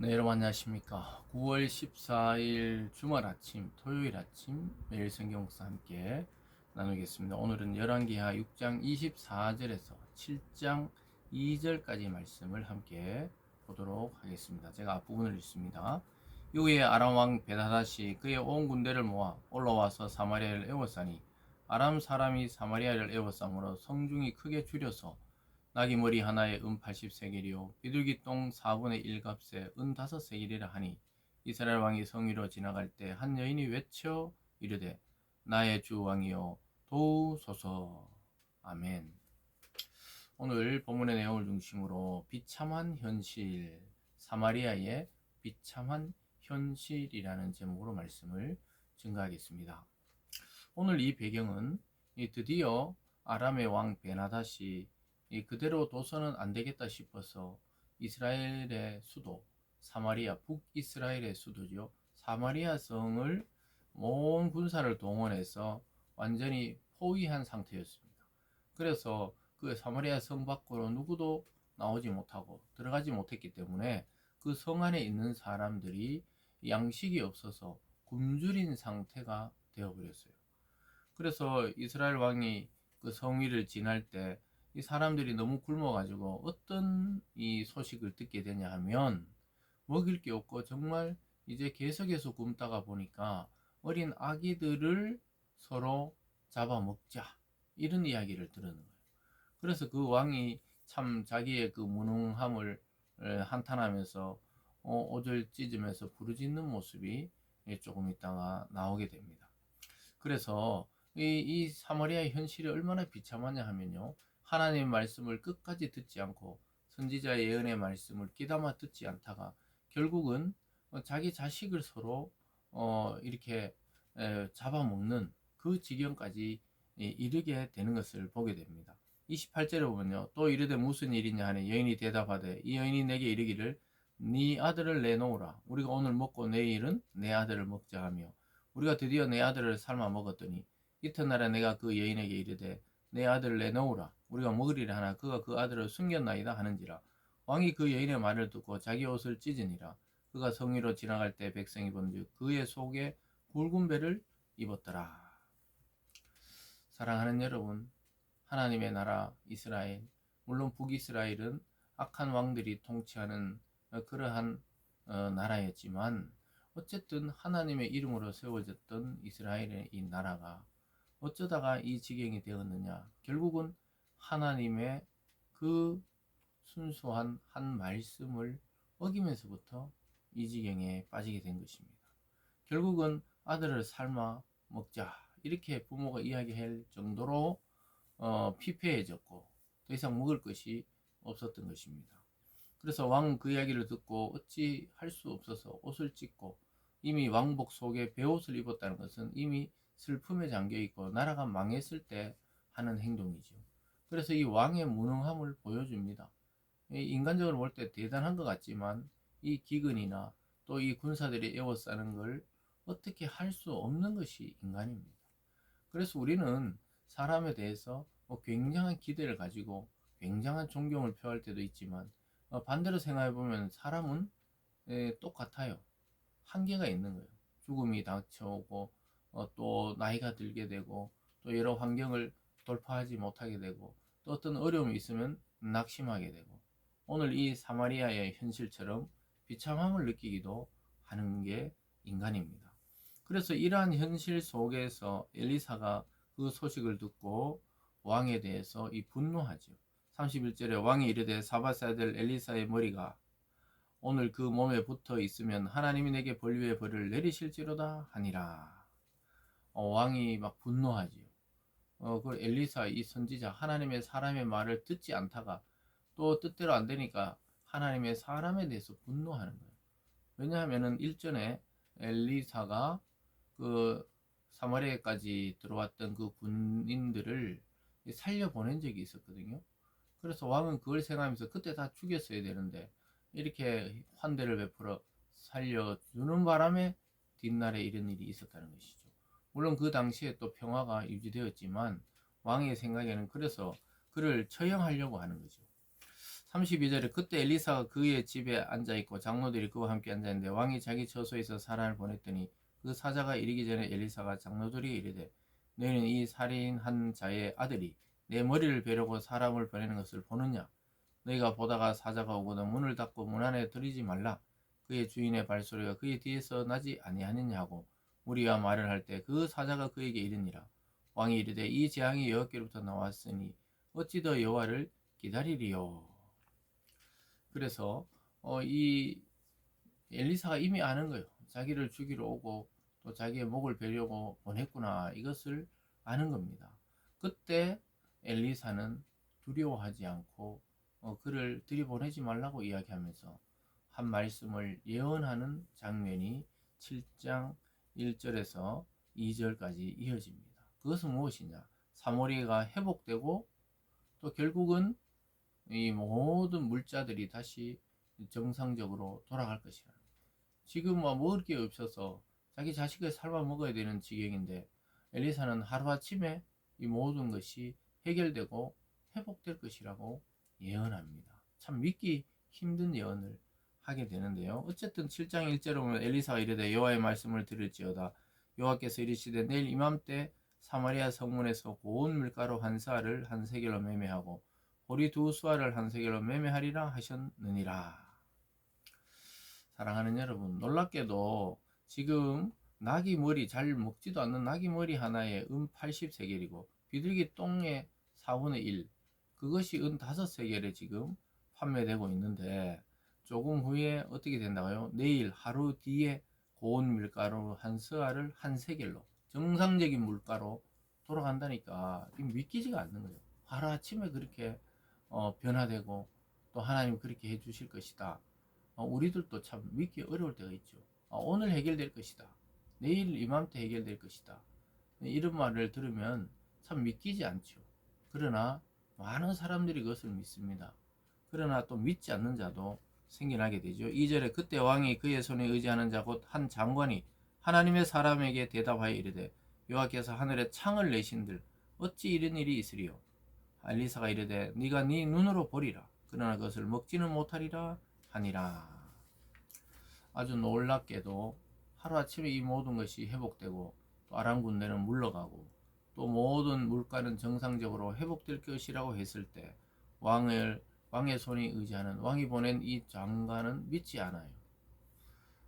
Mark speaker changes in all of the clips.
Speaker 1: 네, 여러분 안녕하십니까. 9월 14일 주말 아침, 토요일 아침 매일 성경목사 함께 나누겠습니다. 오늘은 열왕기하 6장 24절에서 7장 2절까지 말씀을 함께 보도록 하겠습니다. 제가 앞부분을 읽습니다. 이후에 아람 왕 베다다시 그의 온 군대를 모아 올라와서 사마리아를 에워싸니 아람 사람이 사마리아를 에워싸므로 성중이 크게 줄여서 나귀 머리 하나에 은 80세겔이요 비둘기 똥 4분의 1값에 은 5세겔이라 하니 이스라엘 왕이 성 위로 지나갈 때 한 여인이 외쳐 이르되 나의 주 왕이여 도우소서. 아멘. 오늘 본문의 내용을 중심으로 비참한 현실, 사마리아의 비참한 현실이라는 제목으로 말씀을 증가하겠습니다. 오늘 이 배경은 드디어 아람의 왕 베나닷이 그대로 둬서는 안 되겠다 싶어서 이스라엘의 수도 사마리아, 북이스라엘의 수도죠. 사마리아 성을 온 군사를 동원해서 완전히 포위한 상태였습니다. 그래서 그 사마리아 성 밖으로 누구도 나오지 못하고 들어가지 못했기 때문에 그 성 안에 있는 사람들이 양식이 없어서 굶주린 상태가 되어버렸어요. 그래서 이스라엘 왕이 그 성위를 지날 때 이 사람들이 너무 굶어가지고 어떤 이 소식을 듣게 되냐 하면 먹일 게 없고 정말 이제 계속해서 굶다가 보니까 어린 아기들을 서로 잡아먹자 이런 이야기를 들은 거예요. 그래서 그 왕이 참 자기의 그 무능함을 한탄하면서 옷을 찢으면서 부르짖는 모습이 조금 있다가 나오게 됩니다. 그래서 이 사마리아의 현실이 얼마나 비참하냐 하면요. 하나님의 말씀을 끝까지 듣지 않고 선지자의 예언의 말씀을 귀담아 듣지 않다가 결국은 자기 자식을 서로 이렇게 잡아먹는 그 지경까지 이르게 되는 것을 보게 됩니다. 28절에 보면요. 또 이르되 무슨 일이냐 하니 여인이 대답하되 이 여인이 내게 이르기를 네 아들을 내놓으라. 우리가 오늘 먹고 내일은 내 아들을 먹자 하며 우리가 드디어 내 아들을 삶아 먹었더니 이튿날에 내가 그 여인에게 이르되 내 아들을 내놓으라. 우리가 먹으리라 하나 그가 그 아들을 숨겼나이다 하는지라. 왕이 그 여인의 말을 듣고 자기 옷을 찢으니라. 그가 성위로 지나갈 때 백성이 본즉 그의 속에 굵은 배를 입었더라. 사랑하는 여러분, 하나님의 나라 이스라엘, 물론 북이스라엘은 악한 왕들이 통치하는 그러한 나라였지만 어쨌든 하나님의 이름으로 세워졌던 이스라엘의 이 나라가 어쩌다가 이 지경이 되었느냐. 결국은 하나님의 그 순수한 한 말씀을 어기면서부터 이 지경에 빠지게 된 것입니다. 결국은 아들을 삶아 먹자 이렇게 부모가 이야기할 정도로 피폐해졌고 더 이상 먹을 것이 없었던 것입니다. 그래서 왕 그 이야기를 듣고 어찌 할 수 없어서 옷을 찢고 이미 왕복 속에 베옷을 입었다는 것은 이미 슬픔에 잠겨 있고 나라가 망했을 때 하는 행동이죠. 그래서 이 왕의 무능함을 보여줍니다. 인간적으로 볼 때 대단한 것 같지만 이 기근이나 또 이 군사들이 에워싸는 걸 어떻게 할 수 없는 것이 인간입니다. 그래서 우리는 사람에 대해서 굉장한 기대를 가지고 굉장한 존경을 표할 때도 있지만 반대로 생각해 보면 사람은 똑같아요. 한계가 있는 거예요. 죽음이 닥쳐오고 또 나이가 들게 되고 또 여러 환경을 돌파하지 못하게 되고 또 어떤 어려움이 있으면 낙심하게 되고 오늘 이 사마리아의 현실처럼 비참함을 느끼기도 하는 게 인간입니다. 그래서 이러한 현실 속에서 엘리사가 그 소식을 듣고 왕에 대해서 이 분노하죠. 31절에 왕이 이르되 사밧의 아들 엘리사의 머리가 오늘 그 몸에 붙어 있으면 하나님이 내게 벌 위에 벌을 내리실지로다 하니라. 왕이 막 분노하지요. 그 엘리사 이 선지자 하나님의 사람의 말을 듣지 않다가 또 뜻대로 안 되니까 하나님의 사람에 대해서 분노하는 거예요. 왜냐하면은 일전에 엘리사가 그 사마리아까지 들어왔던 그 군인들을 살려 보낸 적이 있었거든요. 그래서 왕은 그걸 생각하면서 그때 다 죽였어야 되는데 이렇게 환대를 베풀어 살려주는 바람에 뒷날에 이런 일이 있었다는 것이죠. 물론 그 당시에 또 평화가 유지되었지만 왕의 생각에는 그래서 그를 처형하려고 하는 거죠. 32절에 그때 엘리사가 그의 집에 앉아있고 장로들이 그와 함께 앉아있는데 왕이 자기 처소에서 사람을 보냈더니 그 사자가 이르기 전에 엘리사가 장로들이 이르되 너희는 이 살인한 자의 아들이 내 머리를 베려고 사람을 보내는 것을 보느냐? 너희가 보다가 사자가 오거든 문을 닫고 문 안에 들이지 말라. 그의 주인의 발소리가 그의 뒤에서 나지 아니하느냐 하고 무리와 말을 할 때 그 사자가 그에게 이르니라. 왕이 이르되 이 재앙이 여호와께로부터 나왔으니 어찌 더 여호와를 기다리리요. 그래서 이 엘리사가 이미 아는 거예요. 자기를 죽이러 오고 또 자기의 목을 베려고 보냈구나. 이것을 아는 겁니다. 그때 엘리사는 두려워하지 않고 그를 들이보내지 말라고 이야기하면서 한 말씀을 예언하는 장면이 7장 1절에서 2절까지 이어집니다. 그것은 무엇이냐? 사모리가 회복되고 또 결국은 이 모든 물자들이 다시 정상적으로 돌아갈 것이라. 지금 뭐 먹을 게 없어서 자기 자식을 삶아 먹어야 되는 지경인데 엘리사는 하루아침에 이 모든 것이 해결되고 회복될 것이라고 예언합니다. 참 믿기 힘든 예언을 하게 되는데요. 어쨌든 7장 1절에 보면 엘리사가 이르되 여호와의 말씀을 들을지어다. 여호와께서 이르시되 내일 이맘때 사마리아 성문에서 고운 밀가루 한 사알을 한 세겔로 매매하고 보리 두 수알을 한 세겔로 매매하리라 하셨느니라. 사랑하는 여러분, 놀랍게도 지금 나귀 머리 잘 먹지도 않는 나귀 머리 하나에 80세겔이고 비둘기 똥의 4분의 1 그것이 5세겔에 지금 판매되고 있는데 조금 후에 어떻게 된다고요? 내일 하루 뒤에 고운 밀가루 한 스알을 한 세겔로 정상적인 물가로 돌아간다니까 믿기지가 않는 거예요. 하루아침에 그렇게 변화되고 또 하나님 그렇게 해주실 것이다. 우리들도 참 믿기 어려울 때가 있죠. 오늘 해결될 것이다. 내일 이맘때 해결될 것이다. 이런 말을 들으면 참 믿기지 않죠. 그러나 많은 사람들이 그것을 믿습니다. 그러나 또 믿지 않는 자도 생겨나게 되죠. 2절에 그때 왕이 그의 손에 의지하는 자 곧 한 장관이 하나님의 사람에게 대답하여 이르되 여호와께서 하늘에 창을 내신들 어찌 이런 일이 있으리요. 엘리사가 이르되 네가 네 눈으로 보리라. 그러나 그것을 먹지는 못하리라 하니라. 아주 놀랍게도 하루아침에 이 모든 것이 회복되고 또 아람 군대는 물러가고 또 모든 물가는 정상적으로 회복될 것이라고 했을 때 왕의 손이 의지하는 왕이 보낸 이 장관은 믿지 않아요.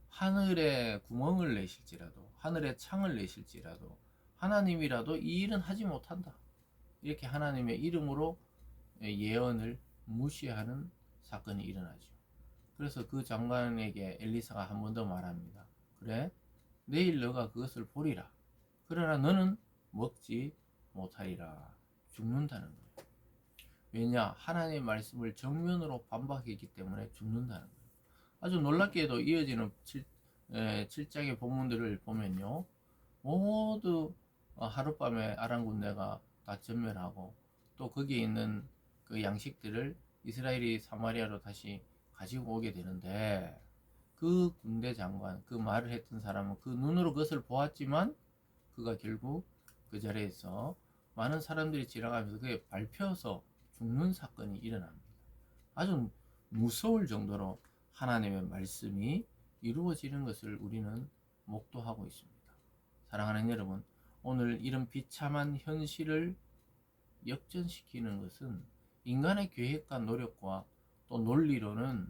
Speaker 1: 하늘에 구멍을 내실지라도 하늘에 창을 내실지라도 하나님이라도 이 일은 하지 못한다. 이렇게 하나님의 이름으로 예언을 무시하는 사건이 일어나죠. 그래서 그 장관에게 엘리사가 한 번 더 말합니다. 그래, 내일 너가 그것을 보리라. 그러나 너는 먹지 못하리라. 죽는다는 거예요. 왜냐? 하나님의 말씀을 정면으로 반박했기 때문에 죽는다는 거예요. 아주 놀랍게도 이어지는 7장의 본문들을 보면요. 모두 하룻밤에 아람 군대가 다 전멸하고 또 거기에 있는 그 양식들을 이스라엘이 사마리아로 다시 가지고 오게 되는데 그 군대 장관, 그 말을 했던 사람은 그 눈으로 그것을 보았지만 그가 결국 그 자리에서 많은 사람들이 지나가면서 그게 밟혀서 죽는 사건이 일어납니다. 아주 무서울 정도로 하나님의 말씀이 이루어지는 것을 우리는 목도하고 있습니다. 사랑하는 여러분, 오늘 이런 비참한 현실을 역전시키는 것은 인간의 계획과 노력과 또 논리로는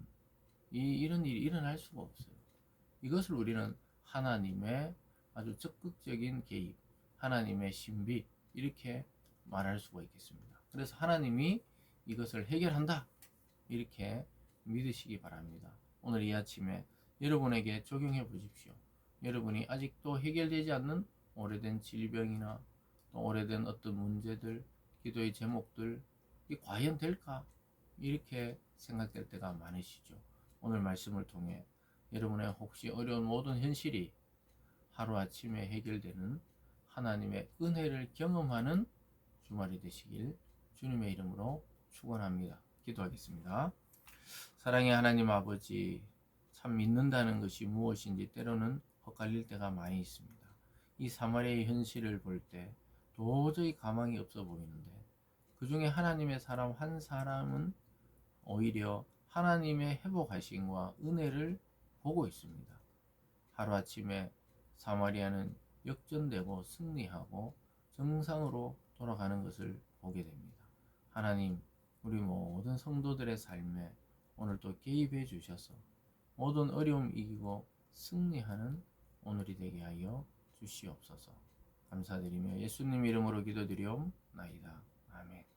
Speaker 1: 이런 일이 일어날 수가 없어요. 이것을 우리는 하나님의 아주 적극적인 개입, 하나님의 신비 이렇게 말할 수가 있겠습니다. 그래서 하나님이 이것을 해결한다 이렇게 믿으시기 바랍니다. 오늘 이 아침에 여러분에게 적용해 보십시오. 여러분이 아직도 해결되지 않는 오래된 질병이나 또 오래된 어떤 문제들, 기도의 제목들 이 과연 될까? 이렇게 생각될 때가 많으시죠. 오늘 말씀을 통해 여러분의 혹시 어려운 모든 현실이 하루아침에 해결되는 하나님의 은혜를 경험하는 주말이 되시길 주님의 이름으로 축원합니다. 기도하겠습니다. 사랑의 하나님 아버지, 참 믿는다는 것이 무엇인지 때로는 헛갈릴 때가 많이 있습니다. 이 사마리아의 현실을 볼 때 도저히 가망이 없어 보이는데 그 중에 하나님의 사람 한 사람은 오히려 하나님의 회복하심과 은혜를 보고 있습니다. 하루아침에 사마리아는 역전되고 승리하고 정상으로 돌아가는 것을 보게 됩니다. 하나님, 우리 모든 성도들의 삶에 오늘도 개입해 주셔서 모든 어려움 이기고 승리하는 오늘이 되게 하여 주시옵소서. 감사드리며 예수님 이름으로 기도드리옵나이다. 아멘.